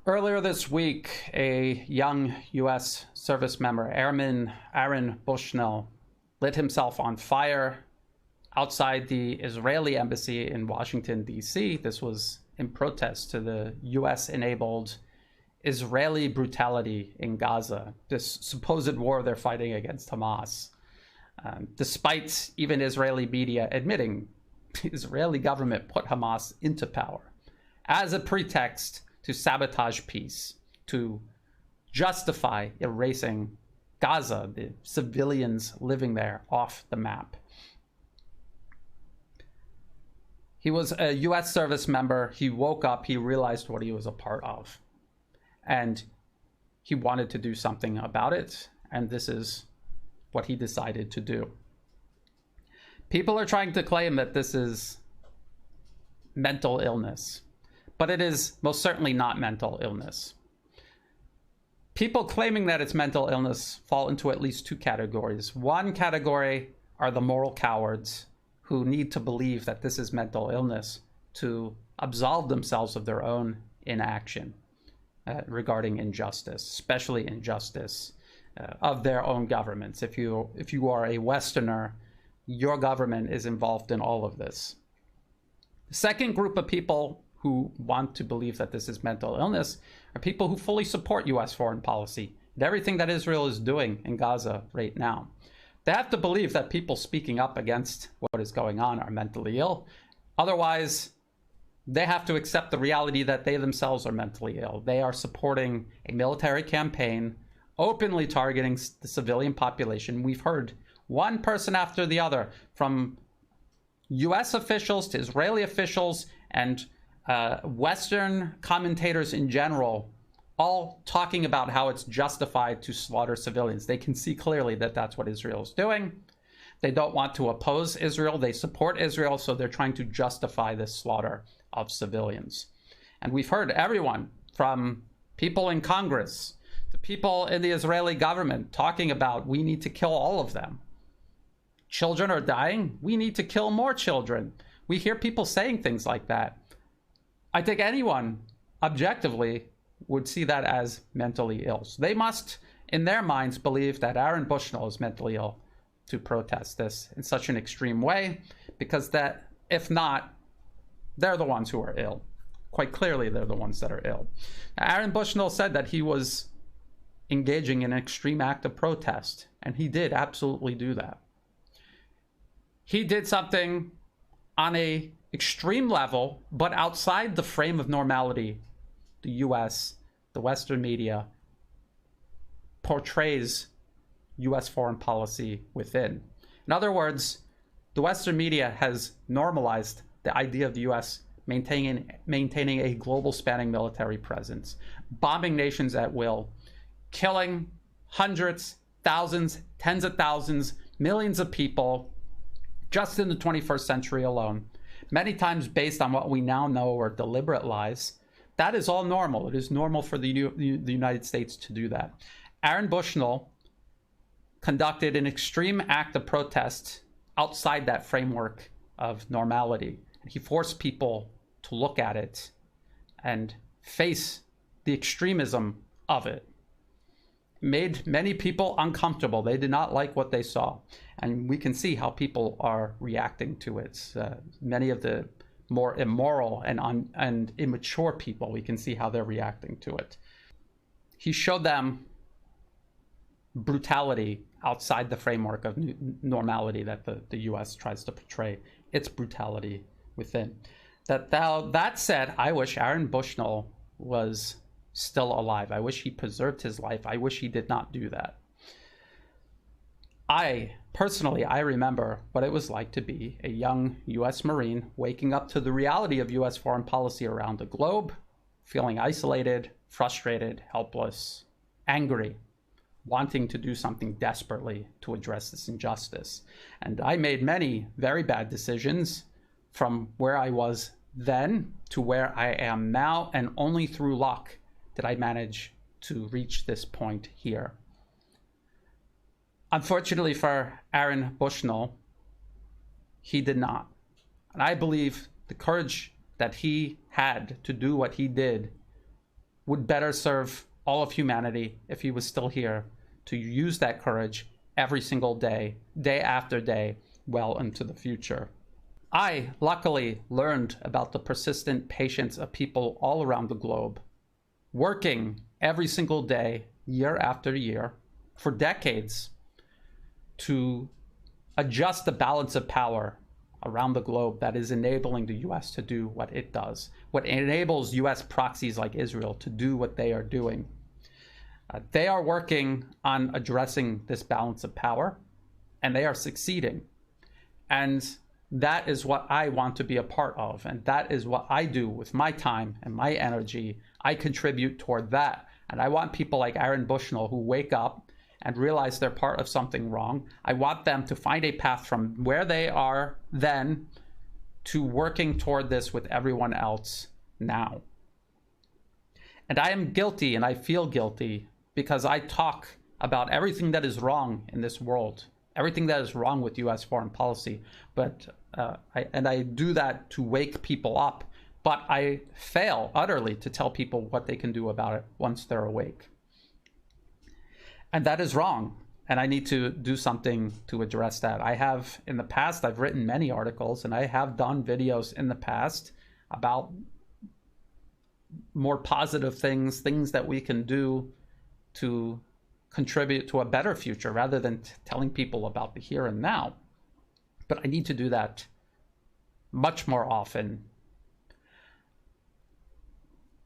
Earlier this week, a young U.S. service member, Airman Aaron Bushnell, lit himself on fire outside the Israeli embassy in Washington, D.C. This was in protest to the U.S.-enabled Israeli brutality in Gaza, this supposed war they're fighting against Hamas. Despite even Israeli media admitting the Israeli government put Hamas into power as a pretext to sabotage peace, to justify erasing Gaza, the civilians living there, off the map. He was a U.S. service member. He woke up, he realized what he was a part of, and he wanted to do something about it, and this is what he decided to do. People are trying to claim that this is mental illness, but it is most certainly not mental illness. People claiming that it's mental illness fall into at least two categories. One category are the moral cowards who need to believe that this is mental illness to absolve themselves of their own inaction regarding injustice, especially injustice of their own governments. If you are a Westerner, your government is involved in all of this. The second group of people who want to believe that this is mental illness are people who fully support U.S. foreign policy and everything that Israel is doing in Gaza right now. They have to believe that people speaking up against what is going on are mentally ill. Otherwise, they have to accept the reality that they themselves are mentally ill. They are supporting a military campaign openly targeting the civilian population. We've heard one person after the other, from U.S. officials to Israeli officials and Western commentators in general, all talking about how it's justified to slaughter civilians. They can see clearly that that's what Israel is doing. They don't want to oppose Israel. They support Israel, so they're trying to justify this slaughter of civilians. And we've heard everyone from people in Congress to people in the Israeli government talking about, we need to kill all of them. Children are dying. We need to kill more children. We hear people saying things like that. I think anyone objectively would see that as mentally ill. So they must, in their minds, believe that Aaron Bushnell is mentally ill to protest this in such an extreme way, because that, if not, they're the ones who are ill. Quite clearly, they're the ones that are ill. Now, Aaron Bushnell said that he was engaging in an extreme act of protest, and he did absolutely do that. He did something on a extreme level, but outside the frame of normality the U.S., the Western media, portrays U.S. foreign policy within. In other words, the Western media has normalized the idea of the U.S. maintaining a global spanning military presence, bombing nations at will, killing hundreds, thousands, tens of thousands, millions of people just in the 21st century alone, many times based on what we now know are deliberate lies. That is all normal. It is normal for the United States to do that. Aaron Bushnell conducted an extreme act of protest outside that framework of normality. He forced people to look at it and face the extremism of it. Made many people uncomfortable. They did not like what they saw. And we can see how people are reacting to it. Many of the more immoral and immature people, we can see how they're reacting to it. He showed them brutality outside the framework of normality that the U.S. tries to portray its brutality within. That said, I wish Aaron Bushnell was still alive. I wish he preserved his life. I wish he did not do that. I remember what it was like to be a young U.S. Marine waking up to the reality of U.S. foreign policy around the globe, feeling isolated, frustrated, helpless, angry, wanting to do something desperately to address this injustice. And I made many very bad decisions from where I was then to where I am now, and only through luck did I manage to reach this point here. Unfortunately for Aaron Bushnell, he did not. And I believe the courage that he had to do what he did would better serve all of humanity if he was still here to use that courage every single day, day after day, well into the future. I, luckily, learned about the persistent patience of people all around the globe, working every single day, year after year, for decades, to adjust the balance of power around the globe that is enabling the US to do what it does, what enables US proxies like Israel to do what they are doing. They are working on addressing this balance of power, and they are succeeding. And that is what I want to be a part of, and that is what I do with my time and my energy. I contribute toward that, and I want people like Aaron Bushnell who wake up and realize they're part of something wrong. I want them to find a path from where they are then to working toward this with everyone else now. And I am guilty, and I feel guilty, because I talk about everything that is wrong in this world, everything that is wrong with US foreign policy, but I do that to wake people up, but I fail utterly to tell people what they can do about it once they're awake. And that is wrong, and I need to do something to address that. I have, in the past, I've written many articles, and I have done videos in the past about more positive things, things that we can do to contribute to a better future rather than telling people about the here and now. But I need to do that much more often.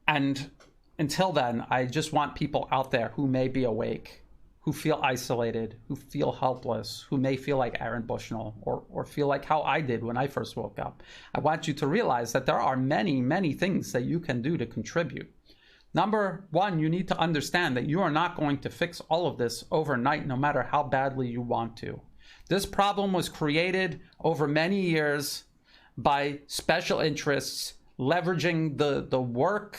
And until then, I just want people out there who may be awake, who feel isolated, who feel helpless, who may feel like Aaron Bushnell or feel like how I did when I first woke up. I want you to realize that there are many, many things that you can do to contribute. Number one, you need to understand that you are not going to fix all of this overnight, no matter how badly you want to. This problem was created over many years by special interests leveraging the work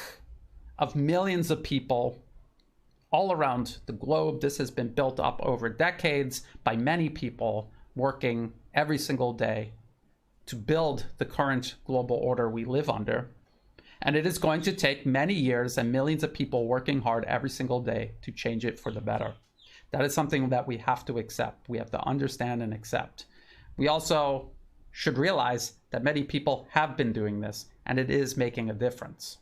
of millions of people all around the globe. This has been built up over decades by many people working every single day to build the current global order we live under. And it is going to take many years and millions of people working hard every single day to change it for the better. That is something that we have to accept. We have to understand and accept. We also should realize that many people have been doing this, and it is making a difference.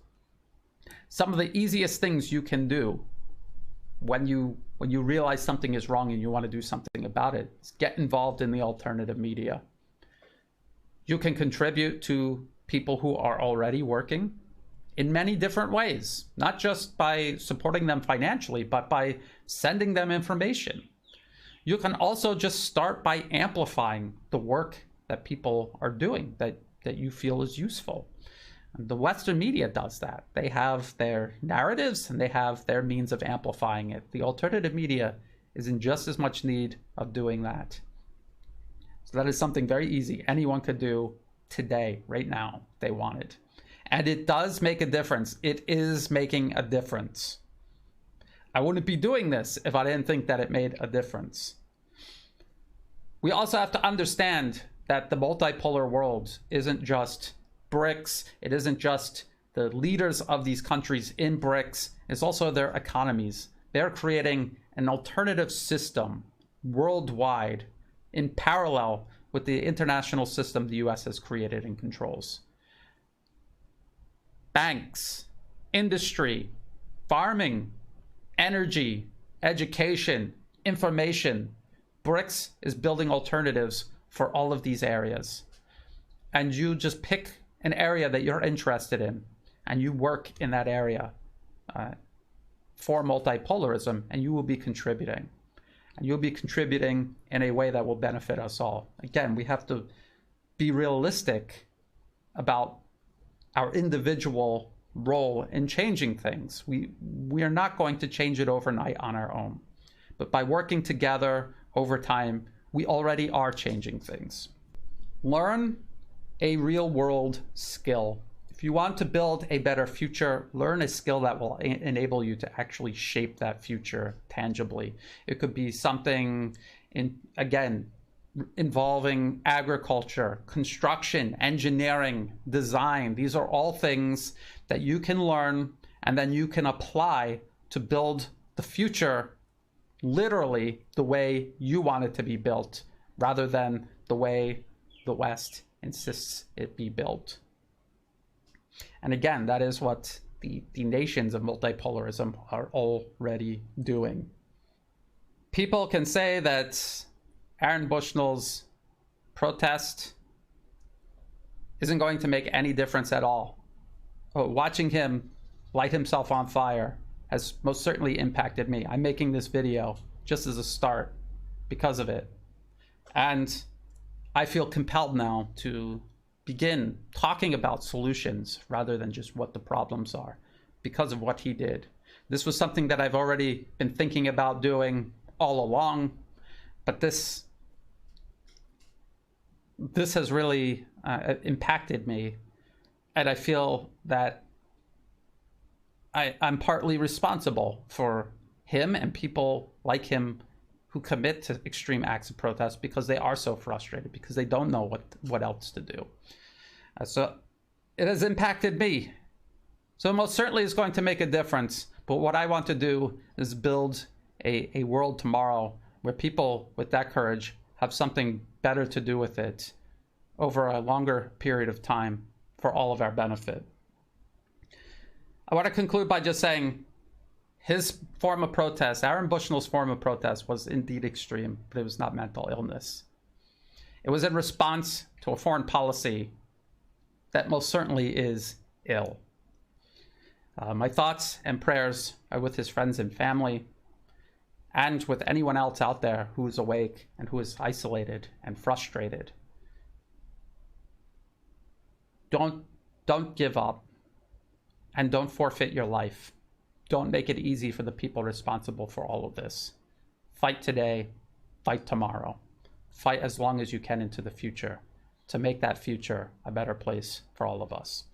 Some of the easiest things you can do when you realize something is wrong and you want to do something about it is get involved in the alternative media. You can contribute to people who are already working in many different ways, not just by supporting them financially, but by sending them information. You can also just start by amplifying the work that people are doing that you feel is useful. The Western media does that. They have their narratives and they have their means of amplifying it. The alternative media is in just as much need of doing that. So that is something very easy anyone could do today, right now, if they wanted. And it does make a difference. It is making a difference. I wouldn't be doing this if I didn't think that it made a difference. We also have to understand that the multipolar world isn't just BRICS. It isn't just the leaders of these countries in BRICS. It's also their economies. They're creating an alternative system worldwide in parallel with the international system the US has created and controls. Banks, industry, farming, energy, education, information. BRICS is building alternatives for all of these areas. And you just pick an area that you're interested in and you work in that area for multipolarism, and you will be contributing. And you'll be contributing in a way that will benefit us all. Again, we have to be realistic about our individual role in changing things. We are not going to change it overnight on our own. But by working together over time, we already are changing things. Learn a real world skill. If you want to build a better future, learn a skill that will enable you to actually shape that future tangibly. It could be something involving agriculture, construction, engineering, design. These are all things that you can learn and then you can apply to build the future literally the way you want it to be built, rather than the way the West insists it be built. And again, that is what the nations of multipolarism are already doing. People can say that Aaron Bushnell's protest isn't going to make any difference at all. Watching him light himself on fire has most certainly impacted me. I'm making this video just as a start because of it. And I feel compelled now to begin talking about solutions rather than just what the problems are because of what he did. This was something that I've already been thinking about doing all along, but this has really impacted me, and I feel that I'm partly responsible for him and people like him who commit to extreme acts of protest because they are so frustrated, because they don't know what else to do. So it has impacted me. So most certainly it's going to make a difference. But what I want to do is build a world tomorrow where people with that courage have something better to do with it over a longer period of time for all of our benefit. I want to conclude by just saying his form of protest, Aaron Bushnell's form of protest, was indeed extreme, but it was not mental illness. It was in response to a foreign policy that most certainly is ill. My thoughts and prayers are with his friends and family, and with anyone else out there who is awake and who is isolated and frustrated. Don't give up, and don't forfeit your life. Don't make it easy for the people responsible for all of this. Fight today, fight tomorrow. Fight as long as you can into the future to make that future a better place for all of us.